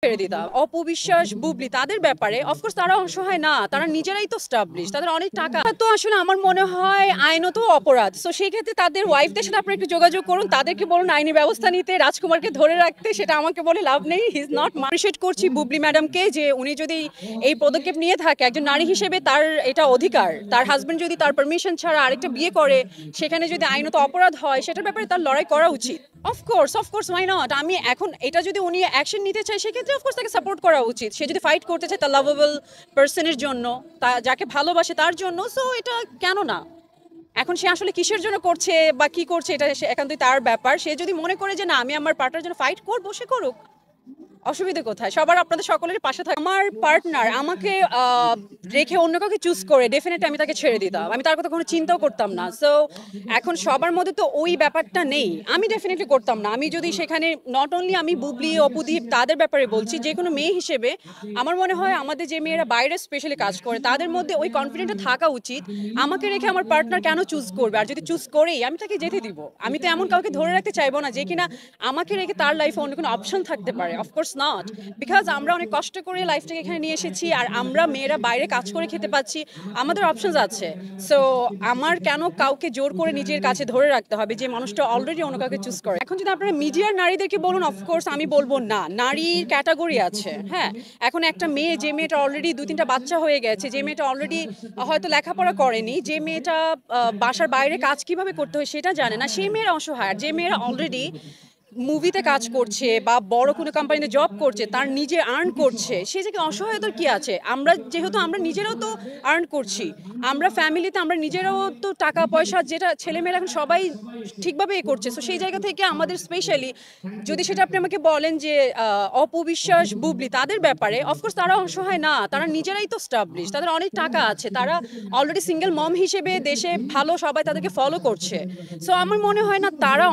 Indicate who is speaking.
Speaker 1: ছেড়ে দিতাম। অপবিশ্বাস, বুবলি তাদের ব্যাপারে অফকোর্স তারা অসহায় না, তারা নিজেরাই তো স্টাবলিশ, তাদের অনেক টাকা। তো আসলে আমার মনে হয় আইনত অপরাধ। সো সেই ক্ষেত্রে তাদের ওয়াইফদের সাথে আপনারা একটু যোগাযোগ করুন, তাদেরকে বলুন আইনি ব্যবস্থা নিতে, রাজকুমারকে ধরে রাখতে। সেটা আমাকে বলে লাভ নেই, হি ইজ নট। অ্যাপ্রিশিয়েট করছি বুবলি ম্যাডামকে যে উনি যদি এই পদক্ষেপ নিয়ে থাকে, একজন নারী হিসেবে তার এটা অধিকার। তার হাজবেন্ড যদি তার পারমিশন ছাড়া আরেকটা বিয়ে করে, সেখানে যদি আইনত অপরাধ হয়, সেটার ব্যাপারে তার লড়াই করা উচিত। Of course why not. আমি এখন এটা যদি উনি অ্যাকশন নিতে চায়, সেক্ষেত্রে অফকোর্স তাকে সাপোর্ট করা উচিত। সে যদি ফাইট করতে চায় তার লাভেবল পার্সনের জন্য, তা যাকে ভালোবাসে তার জন্য, সো এটা কেন না। এখন সে আসলে কিসের জন্য করছে বা কি করছে, এটা একান্তই তার ব্যাপার। সে যদি মনে করে যে না, আমি আমার পার্টনার জন্য ফাইট করবো, সে করুক, অসুবিধা কোথায়? সবার আপনাদের সকলের পাশে থাকে। আমার পার্টনার আমাকে রেখে অন্য কাউকে চুজ করে ডেফিনেটলি আমি তাকে ছেড়ে দিতাম, আমি তার কথা কোনো চিন্তাও করতাম না। সো এখন সবার মধ্যে তো ওই ব্যাপারটা নেই, আমি ডেফিনেটলি করতাম না। আমি যদি সেখানে নট অনলি আমি, বুবলি, অপুদীপ তাদের ব্যাপারে বলছি, যে কোনো মেয়ে হিসেবে আমার মনে হয় আমাদের যে মেয়েরা বাইরে স্পেশালি কাজ করে, তাদের মধ্যে ওই কনফিডেন্টটা থাকা উচিত। আমাকে রেখে আমার পার্টনার কেন চুজ করবে? আর যদি চুজ করেই, আমি তাকে যেতে দিব। আমি তো এমন কাউকে ধরে রাখতে চাইবো না যে কিনা আমাকে রেখে তার লাইফে অন্য কোনো অপশন থাকতে পারে। অফকোর্স নট, বিকজ আমরা অনেক কষ্ট করে লাইফটাকে এখানে নিয়ে এসেছি, আর আমরা মেয়েরা বাইরে কাজ করে খেতে পাচ্ছি, আমাদের অপশনস আছে। সো আমার কেন কাউকে জোর করে নিজের কাছে ধরে রাখতে হবে, যে মানুষটা অলরেডি অন্য কাউকে চুজ করে? এখন যদি আপনারা মিডিয়ার নারীদেরকে বলুন, অফকোর্স আমি বলবো না, নারীর ক্যাটাগরি আছে। হ্যাঁ, এখন একটা মেয়ে, যে মেয়েটা অলরেডি 2-3টা বাচ্চা হয়ে গেছে, যে মেয়েটা অলরেডি হয়তো লেখাপড়া করেনি, যে মেয়েটা বাসার বাইরে কাজ কিভাবে করতে হয় সেটা জানে না, সেই মেয়েরা অসহায়। আর যে মেয়েরা অলরেডি মুভিতে কাজ করছে বা বড় কোনো কোম্পানিতে জব করছে, তার নিজে আর্ন করছে, সে জায়গায় অসহায়তার কি আছে? আমরা যেহেতু আমরা নিজেরাও তো আর্ন করছি, আমরা ফ্যামিলিতে আমরা নিজেরাও তো টাকা পয়সা, যেটা ছেলেমেয়েরা এখন সবাই ঠিকভাবে করছে। সো সেই জায়গা থেকে আমাদের স্পেশালি, যদি সেটা আপনি আমাকে বলেন যে অপবিশ্বাস, বুবলি তাদের ব্যাপারে অফকোর্স তারা অসহায় না, তারা নিজেরাই তো স্টাবলিশ, তাদের অনেক টাকা আছে, তারা অলরেডি সিঙ্গেল মম হিসেবে দেশে ভালো, সবাই তাদেরকে ফলো করছে। সো আমার মনে হয় না তারা